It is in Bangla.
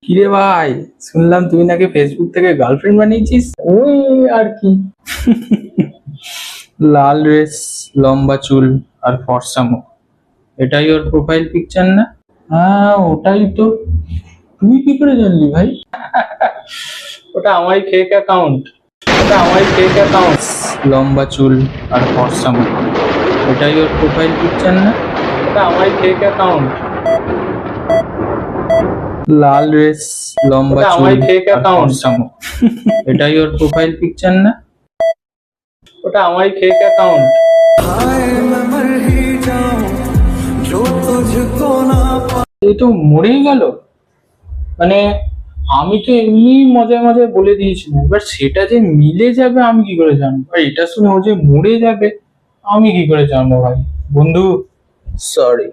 কিরে ভাই, শুনলাম তুই নাকি ফেসবুক থেকে গার্লফ্রেন্ড বানিয়েছিস। ওই আর কি। লাল ড্রেস, লম্বা চুল আর ফর্সা মুখ, এটাই ওর প্রোফাইল পিকচার না? হ্যাঁ ওটাই তো। তুই কি করে জানলি ভাই? ওটা আমারই ফেক অ্যাকাউন্ট। লম্বা চুল আর ফর্সা মুখ, এটাই ওর প্রোফাইল পিকচার না? ওটা আমারই ফেক অ্যাকাউন্ট। লাল ড্রেস, লম্বা চুল আর ফর্সা মুখ, এটাই ওর প্রোফাইল পিকচার না? ওটা আমারই ফেক অ্যাকাউন্ট। এই তো মরেই গেল। মানে আমি তো এমনি মজায় মজায় বলে দিয়েছিলাম, এবার সেটা যে মিলে যাবে আমি কি করে জানবো? আর এটা শুনে ও যে মরে যাবে আমি কি করে জানবো ভাই? বন্ধু, সরি।